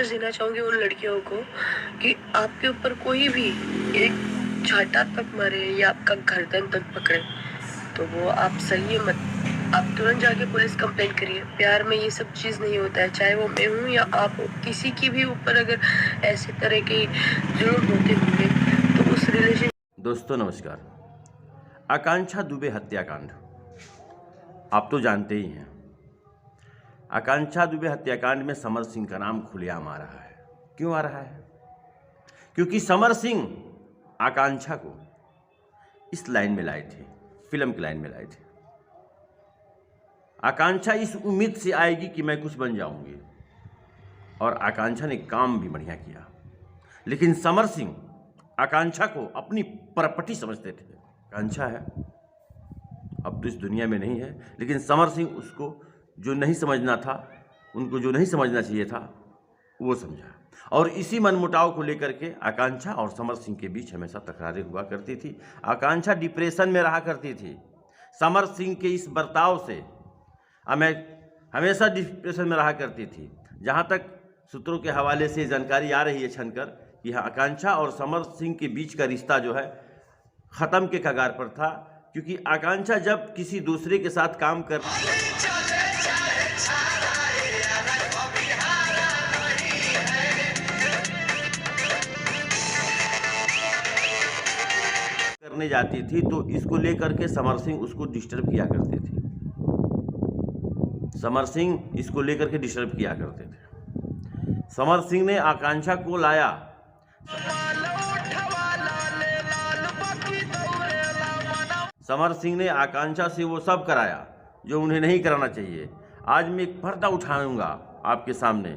देना चाहूंगी उन लड़कियों को कि आपके ऊपर कोई भी एक छाता तक मारे या आपका गर्दन तक पकड़े तो वो आप सही मत, आप तुरंत जाके पुलिस कंप्लेंट करिए। प्यार में ये सब चीज़ नहीं होता है, चाहे वो मैं हूँ या आप हो, किसी की भी ऊपर अगर ऐसे तरह के जुल्म होते होंगे तो उस रिलेशन। दोस्तों नमस्कार। आकांक्षा दुबे हत्याकांड आप तो जानते ही हैं। आकांक्षा दुबे हत्याकांड में समर सिंह का नाम खुलेआम आ रहा है। क्यों आ रहा है? क्योंकि समर सिंह आकांक्षा को इस लाइन में लाए थे, फिल्म की लाइन में लाए थे। आकांक्षा इस उम्मीद से आएगी कि मैं कुछ बन जाऊंगी, और आकांक्षा ने काम भी बढ़िया किया। लेकिन समर सिंह आकांक्षा को अपनी प्रॉपर्टी समझते थे। आकांक्षा है, अब तो इस दुनिया में नहीं है, लेकिन समर सिंह उसको जो नहीं समझना था, उनको जो नहीं समझना चाहिए था, वो समझा। और इसी मनमुटाव को लेकर के आकांक्षा और समर सिंह के बीच हमेशा तकरारें हुआ करती थी। आकांक्षा डिप्रेशन में रहा करती थी। समर सिंह के इस बर्ताव से मैं हमेशा डिप्रेशन में रहा करती थी। जहाँ तक सूत्रों के हवाले से जानकारी आ रही है छनकर कि हाँ, आकांक्षा और समर सिंह के बीच का रिश्ता जो है ख़त्म के कगार पर था। क्योंकि आकांक्षा जब किसी दूसरे के साथ काम करने जाती थी तो इसको लेकर के समर सिंह उसको डिस्टर्ब किया करते थे। समर सिंह इसको लेकर के डिस्टर्ब किया करते थे। समर सिंह ने आकांक्षा को लाया। समर सिंह ने आकांक्षा से वो सब कराया जो उन्हें नहीं कराना चाहिए। आज मैं एक पर्दा उठाऊंगा आपके सामने।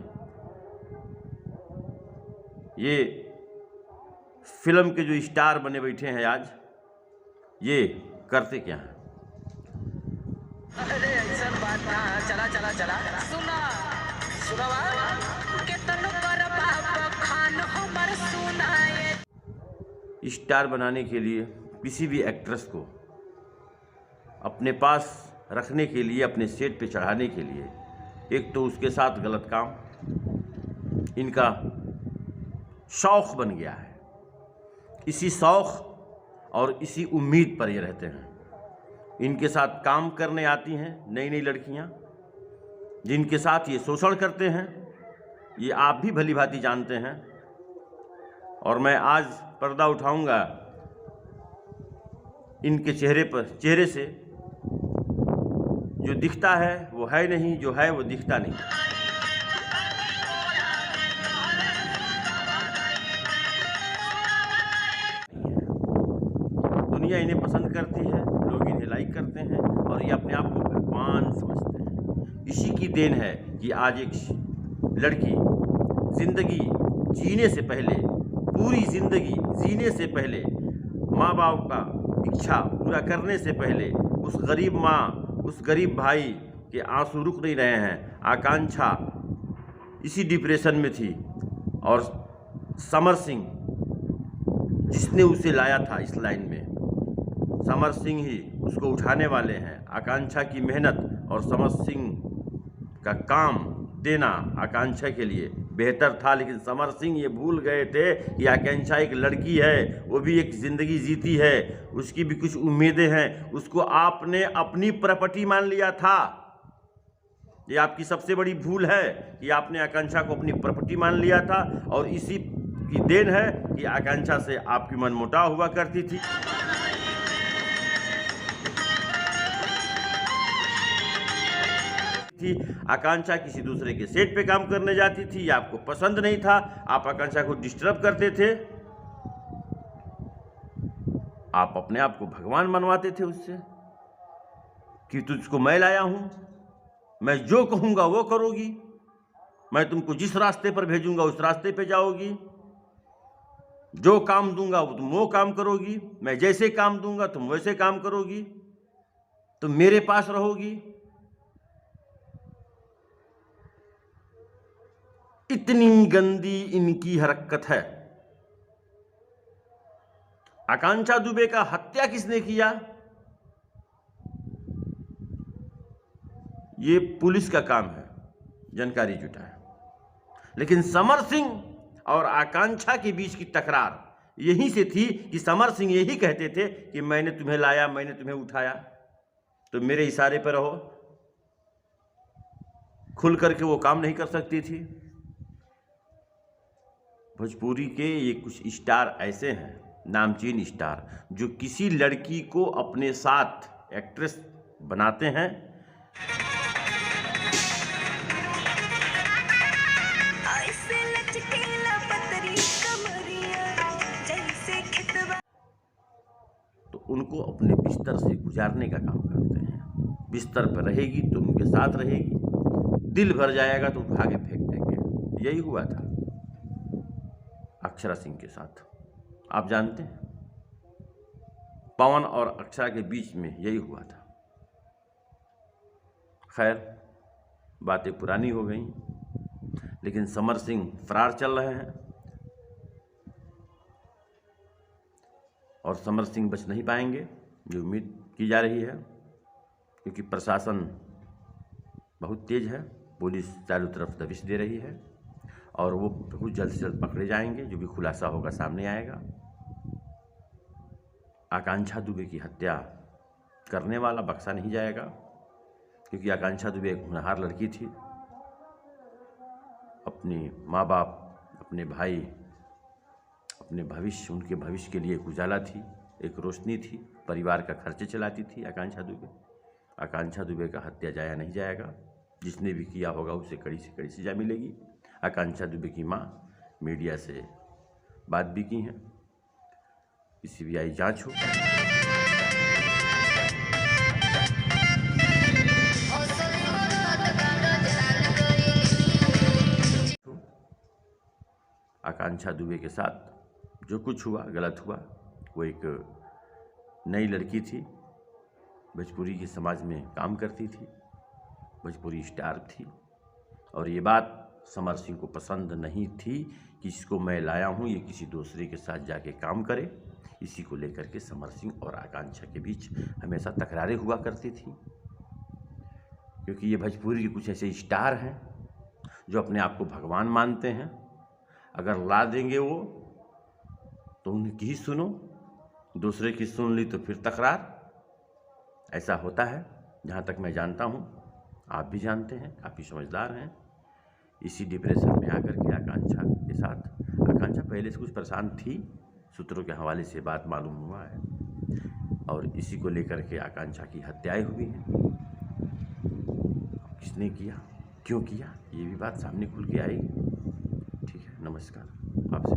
ये फिल्म के जो स्टार बने बैठे हैं आज, ये करते क्या हैं? अरे ऐसा बात ना, चला चला चला सुना सुनावा के तन पर बाप खान हमर सुनाए। स्टार बनाने के लिए किसी भी एक्ट्रेस को अपने पास रखने के लिए, अपने सेट पे चढ़ाने के लिए, एक तो उसके साथ गलत काम, इनका शौक़ बन गया है। इसी शौक़ और इसी उम्मीद पर ये रहते हैं। इनके साथ काम करने आती हैं नई नई लड़कियां, जिनके साथ ये शोषण करते हैं, ये आप भी भली भांति जानते हैं। और मैं आज पर्दा उठाऊंगा इनके चेहरे से। जो दिखता है वो है नहीं, जो है वो दिखता नहीं। दुनिया इन्हें पसंद करती है, लोग इन्हें लाइक करते हैं और ये अपने आप को भगवान समझते हैं। इसी की देन है कि आज एक लड़की ज़िंदगी जीने से पहले, पूरी ज़िंदगी जीने से पहले, माँ बाप का इच्छा पूरा करने से पहले उस गरीब माँ, उस गरीब भाई के आंसू रुक नहीं रहे हैं। आकांक्षा इसी डिप्रेशन में थी और समर सिंह जिसने उसे लाया था इस लाइन में, समर सिंह ही उसको उठाने वाले हैं। आकांक्षा की मेहनत और समर सिंह का काम देना आकांक्षा के लिए बेहतर था। लेकिन समर सिंह ये भूल गए थे कि आकांक्षा एक लड़की है, वो भी एक ज़िंदगी जीती है, उसकी भी कुछ उम्मीदें हैं। उसको आपने अपनी प्रॉपर्टी मान लिया था। ये आपकी सबसे बड़ी भूल है कि आपने आकांक्षा को अपनी प्रॉपर्टी मान लिया था। और इसी की देन है कि आकांक्षा से आपकी मनमुटाव हुआ करती थी। आकांक्षा किसी दूसरे के सेट पे काम करने जाती थी, या आपको पसंद नहीं था, आप आकांक्षा को डिस्टर्ब करते थे, आप अपने आप को भगवान मनवाते थे उससे कि तुझको मैं लाया हूं, मैं जो कहूंगा वो करोगी, मैं तुमको जिस रास्ते पर भेजूंगा उस रास्ते पे जाओगी, जो काम दूंगा वो तुम वो काम करोगी, मैं जैसे काम दूंगा तुम वैसे काम करोगी, तुम मेरे पास रहोगी। इतनी गंदी इनकी हरकत है। आकांक्षा दुबे का हत्या किसने किया? ये पुलिस का काम है जानकारी जुटाए। लेकिन समर सिंह और आकांक्षा के बीच की तकरार यहीं से थी कि समर सिंह यही कहते थे कि मैंने तुम्हें लाया, मैंने तुम्हें उठाया, तो मेरे इशारे पर रहो। खुल करके वो काम नहीं कर सकती थी। भोजपुरी के ये कुछ स्टार ऐसे हैं, नामचीन स्टार, जो किसी लड़की को अपने साथ एक्ट्रेस बनाते हैं। तो उनको अपने बिस्तर से गुजारने का काम करते हैं। बिस्तर पर रहेगी तो उनके साथ रहेगी, दिल भर जाएगा तो उठा के फेंक देंगे। यही हुआ था अक्षरा सिंह के साथ। आप जानते हैं, पवन और अक्षरा के बीच में यही हुआ था। खैर, बातें पुरानी हो गई, लेकिन समर सिंह फरार चल रहे हैं और समर सिंह बच नहीं पाएंगे, जो उम्मीद की जा रही है, क्योंकि प्रशासन बहुत तेज है, पुलिस चारों तरफ दबिश दे रही है और वो बहुत जल्द से जल्द पकड़े जाएंगे। जो भी खुलासा होगा सामने आएगा। आकांक्षा दुबे की हत्या करने वाला बख्शा नहीं जाएगा, क्योंकि आकांक्षा दुबे एक होनहार लड़की थी। अपने माँ बाप, अपने भाई, अपने भविष्य, उनके भविष्य के लिए एक उजाला थी, एक रोशनी थी, परिवार का खर्चे चलाती थी आकांक्षा दुबे। आकांक्षा दुबे का हत्या जाया नहीं जाएगा। जिसने भी किया होगा उसे कड़ी से कड़ी सजा मिलेगी। आकांक्षा दुबे की माँ मीडिया से बात भी की हैं, सीबीआई जांच हो। आकांक्षा दुबे के साथ जो कुछ हुआ गलत हुआ। वो एक नई लड़की थी, भोजपुरी के समाज में काम करती थी, भोजपुरी स्टार थी, और ये बात समर सिंह को पसंद नहीं थी कि इसको मैं लाया हूँ, ये किसी दूसरे के साथ जाके काम करे। इसी को लेकर के समर सिंह और आकांक्षा के बीच हमेशा तकरारें हुआ करती थी, क्योंकि ये भोजपुरी के कुछ ऐसे स्टार हैं जो अपने आप को भगवान मानते हैं। अगर ला देंगे वो तो उनकी ही सुनो, दूसरे की सुन ली तो फिर तकरार। ऐसा होता है, जहाँ तक मैं जानता हूँ, आप भी जानते हैं, काफ़ी समझदार हैं। इसी डिप्रेशन में आकर के आकांक्षा के साथ, आकांक्षा पहले से कुछ परेशान थी, सूत्रों के हवाले से बात मालूम हुआ है, और इसी को लेकर के आकांक्षा की हत्याएं हुई हैं। किसने किया, क्यों किया, ये भी बात सामने खुल के आएगी। ठीक है, नमस्कार। आपसे